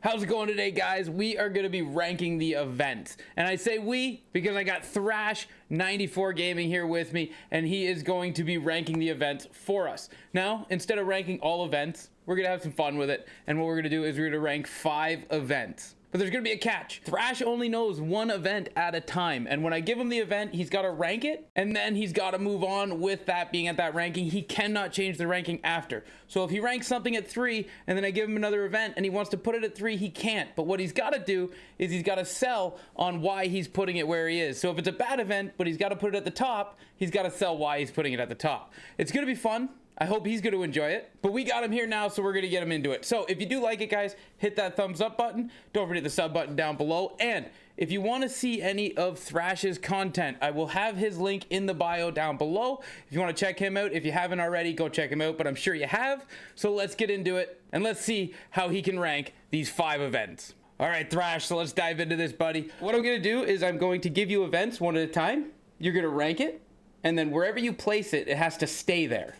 How's it going today, guys? We are going to be ranking the events. And I say we because I got Thrash94Gaming here with me, and he is going to be ranking the events for us. Now, instead of ranking all events, we're going to have some fun with it. And what we're going to do is we're going to rank 5 events. But there's going to be a catch. Thrash only knows one event at a time. And when I give him the event, he's got to rank it. And then he's got to move on with that being at that ranking. He cannot change the ranking after. So if he ranks something at 3 and then I give him another event and he wants to put it at 3, he can't. But what he's got to do is he's got to sell on why he's putting it where he is. So if it's a bad event, but he's got to put it at the top, he's got to sell why he's putting it at the top. It's going to be fun. I hope he's going to enjoy it, but we got him here now, so we're going to get him into it. So if you do like it, guys, hit that thumbs up button. Don't forget the sub button down below. And if you want to see any of Thrash's content, I will have his link in the bio down below. If you want to check him out, if you haven't already, go check him out, but I'm sure you have. So let's get into it, and let's see how he can rank these 5 events. All right, Thrash, so let's dive into this, buddy. What I'm going to do is I'm going to give you events one at a time. You're going to rank it, and then wherever you place it, it has to stay there.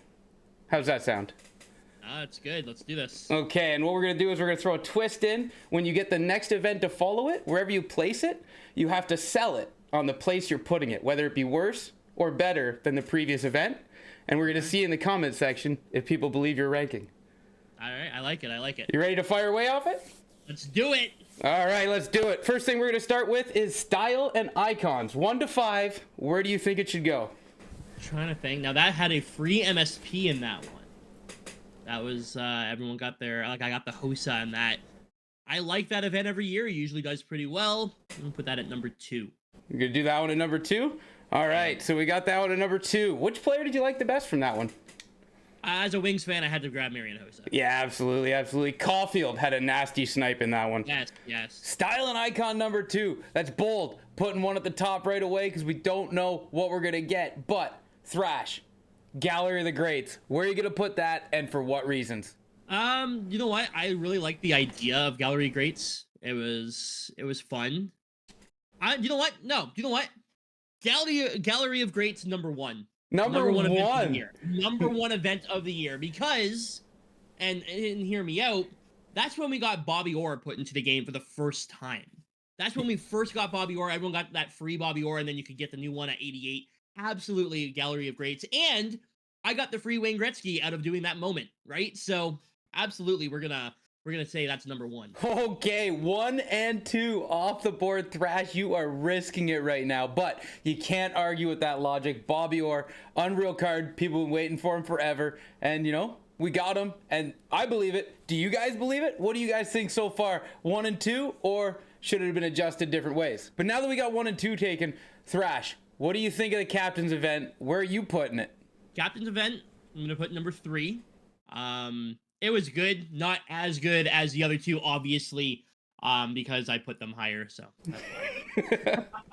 How's that sound? That's good. Let's do this. Okay, and what we're going to do is we're going to throw a twist in. When you get the next event to follow it, wherever you place it, you have to sell it on the place you're putting it, whether it be worse or better than the previous event. And we're going to see in the comment section if people believe your ranking. All right, I like it. I like it. You ready to fire away off it? Let's do it. All right, let's do it. First thing we're going to start with is style and icons. 1 to 5, where do you think it should go? Trying to think. Now that had a free MSP in that one. That was everyone got their I got the Hosa in that. I like that event every year. It usually does pretty well. I'm gonna put that at number 2. You're gonna do that one at number 2? All right, so we got that one at number 2. Which player did you like the best from that one? As a Wings fan, I had to grab Marian Hosa. Yeah, absolutely, absolutely. Caulfield had a nasty snipe in that one. Yes, yes. Style and icon number 2. That's bold. Putting one at the top right away because we don't know what we're gonna get. But Thrash, Gallery of the Greats. Where are you gonna put that, and for what reasons? You know what? I really like the idea of Gallery of Greats. It was fun. You know what? No, you know what? Gallery of Greats number 1. Number one. Event of the year. Number 1 event of the year because, and hear me out. That's when we got Bobby Orr put into the game for the first time. That's when we first got Bobby Orr. Everyone got that free Bobby Orr, and then you could get the new one at 88. Absolutely Gallery of Greats, and I got the free Wayne Gretzky out of doing that moment, right? So absolutely we're gonna say that's number 1. Okay, 1 and 2 off the board. Thrash, you are risking it right now, but you can't argue with that logic. Bobby Orr, unreal card. People have been waiting for him forever, and you know, we got him, and I believe it. Do you guys believe it? What do you guys think so far? 1 and 2, or should it have been adjusted different ways? But now that we got 1 and 2 taken, Thrash, what do you think of the captain's event? Where are you putting it? Captain's event, I'm gonna put number 3. It was good, not as good as the other 2, obviously, because I put them higher. So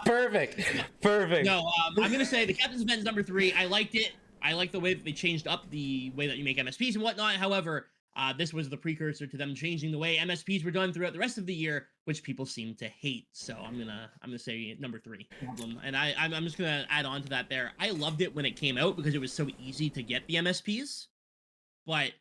perfect, perfect. No, I'm gonna say the captain's event is number 3. I liked it. I like the way that they changed up the way that you make MSPs and whatnot. However, this was the precursor to them changing the way MSPs were done throughout the rest of the year, which people seem to hate. So I'm gonna say number 3. And I'm just gonna add on to that there. I loved it when it came out because it was so easy to get the MSPs. But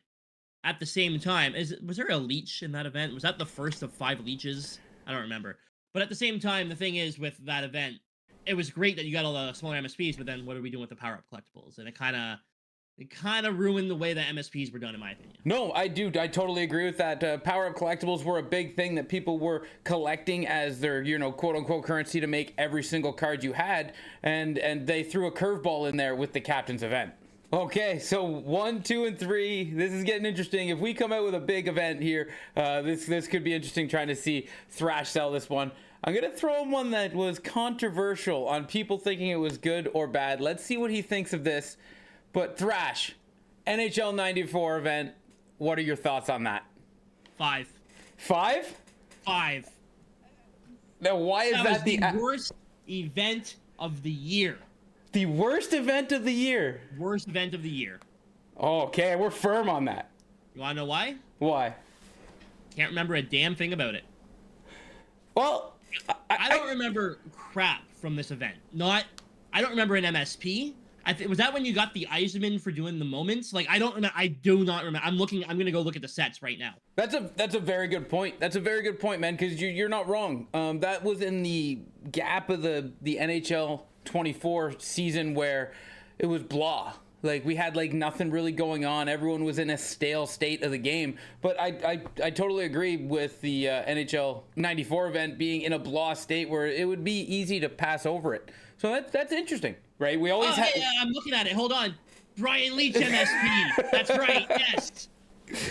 at the same time, was there a leech in that event? Was that the first of 5 leeches? I don't remember. But at the same time, the thing is with that event, it was great that you got all the smaller MSPs, but then what are we doing with the PowerUp Collectibles? And it kind of ruined the way that MSPs were done, in my opinion. No, I do. I totally agree with that. PowerUp Collectibles were a big thing that people were collecting as their, you know, quote-unquote currency to make every single card you had, and they threw a curveball in there with the captain's event. Okay, so 1, 2, and 3. This is getting interesting. If we come out with a big event here, this could be interesting trying to see Thrash sell this one. I'm going to throw him one that was controversial on people thinking it was good or bad. Let's see what he thinks of this. But Thrash, NHL 94 event, what are your thoughts on that? 5. 5? 5. Now, why is that the worst event of the year? The worst event of the year? Worst event of the year. Okay, we're firm on that. You want to know why? Why? Can't remember a damn thing about it. Well, I don't remember crap from this event. I don't remember an MSP. Was that when you got the Eisman for doing the moments? Like, I don't remember. I do not remember. I'm gonna go look at the sets right now. That's a very good point. That's a very good point, man, because you're not wrong. That was in the gap of the NHL 24 season where it was blah. Like, we had like nothing really going on. Everyone was in a stale state of the game. But I totally agree with the NHL 94 event being in a blah state where it would be easy to pass over it. So that's interesting, right? We always have. Yeah, I'm looking at it. Hold on. Brian Leach MSP. That's right. Yes.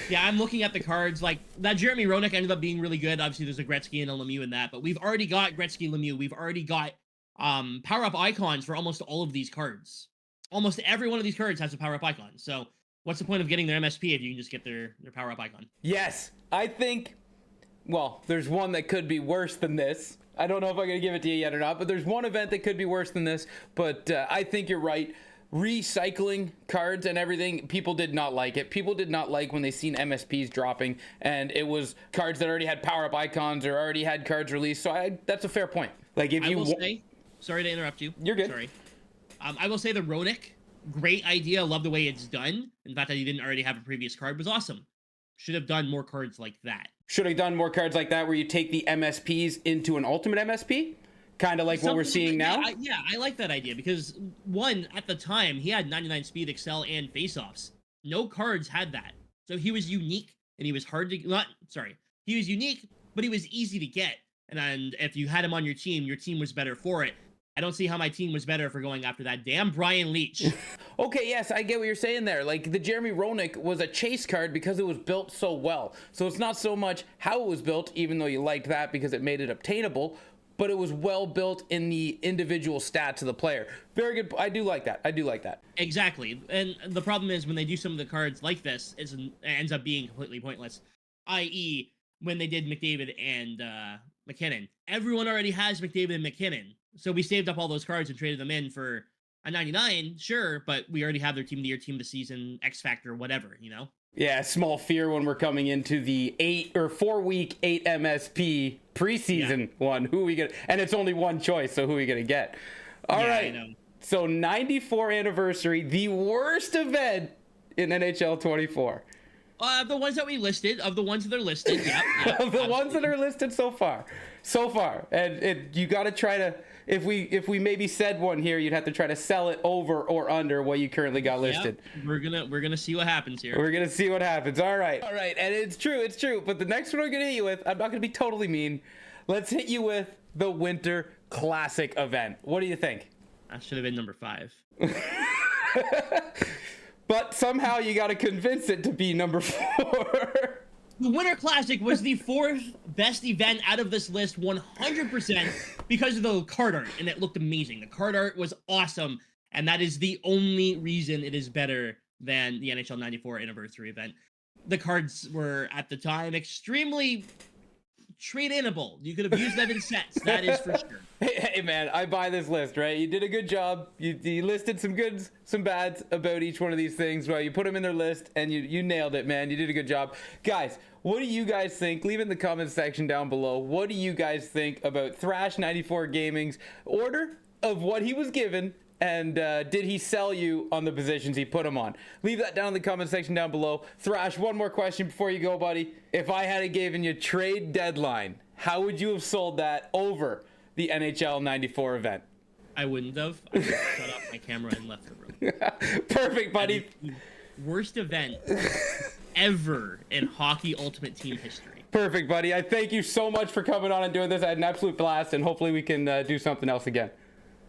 Yeah, I'm looking at the cards. Like, that Jeremy Roenick ended up being really good. Obviously, there's a Gretzky and a Lemieux in that. But we've already got Gretzky, Lemieux. We've already got power-up icons for almost all of these cards. Almost every one of these cards has a power-up icon. So what's the point of getting their MSP if you can just get their power-up icon? Yes. I think, well, there's one that could be worse than this. I don't know if I'm going to give it to you yet or not, but there's one event that could be worse than this. But I think you're right. Recycling cards and everything, people did not like it. People did not like when they seen MSPs dropping, and it was cards that already had power-up icons or already had cards released. So that's a fair point. Like, if you say, sorry to interrupt you. You're good. Sorry. I will say the Roenick, great idea. Love the way it's done. In fact, that you didn't already have a previous card was awesome. Should have done more cards like that. Should have done more cards like that where you take the MSPs into an ultimate MSP? Kind of like what we're seeing now? Yeah, I like that idea because, one, at the time, he had 99 speed, excel, and face-offs. No cards had that. So he was unique, and he was hard to... He was unique, but he was easy to get. And if you had him on your team was better for it. I don't see how my team was better for going after that damn Brian Leach. Okay, yes, I get what you're saying there. Like, the Jeremy Roenick was a chase card because it was built so well. So it's not so much how it was built, even though you liked that because it made it obtainable, but it was well built in the individual stats of the player. Very good. I do like that. I do like that. Exactly. And the problem is when they do some of the cards like this, it ends up being completely pointless. I.e., when they did McDavid and McKinnon. Everyone already has McDavid and McKinnon. So we saved up all those cards and traded them in for a 99, sure, but we already have their team of the year, team of the season, X Factor, whatever, you know? Yeah, small fear when we're coming into the 4-week 8 MSP preseason one. Who are we gonna? And it's only one choice, so who are we gonna get? All right. I know. So 94 anniversary, the worst event in NHL 24. The ones that we listed, of the ones that are listed, yeah. Of the ones that are listed so far, and you got to try to. If we maybe said one here, you'd have to try to sell it over or under what you currently got listed. Yep. We're gonna see what happens here. We're gonna see what happens. All right, and it's true. But the next one I'm gonna hit you with, I'm not gonna be totally mean. Let's hit you with the Winter Classic event. What do you think? That should have been number 5. But somehow you got to convince it to be number 4. The Winter Classic was the 4th best event out of this list, 100%, because of the card art, and it looked amazing. The card art was awesome, and that is the only reason it is better than the NHL 94 anniversary event. The cards were, at the time, extremely trade-inable. You could have used them in sets, that is for sure. Hey man, I buy this list, right? You did a good job. You listed some goods, some bads about each one of these things. Well, you put them in their list, and you nailed it, man. You did a good job. Guys, what do you guys think? Leave it in the comments section down below. What do you guys think about Thrash94Gaming's order of what he was given? And did he sell you on the positions he put him on? Leave that down in the comment section down below. Thrash, one more question before you go, buddy. If I had given you trade deadline, how would you have sold that over the NHL 94 event? I wouldn't have. I would have shut off my camera and left the room. Perfect, buddy. Worst event ever in Hockey Ultimate Team history. Perfect, buddy. I thank you so much for coming on and doing this. I had an absolute blast, and hopefully we can do something else again.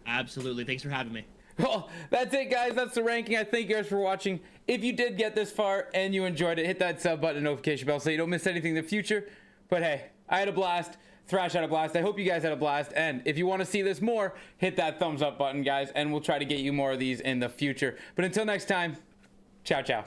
Absolutely. Thanks for having me. Well, that's it, guys. That's the ranking. I thank you guys for watching. If you did get this far and you enjoyed it, hit that sub button and notification bell so you don't miss anything in the future. But hey, I had a blast. Thrash had a blast. I hope you guys had a blast. And if you want to see this more, hit that thumbs up button, guys, and we'll try to get you more of these in the future. But until next time, ciao, ciao.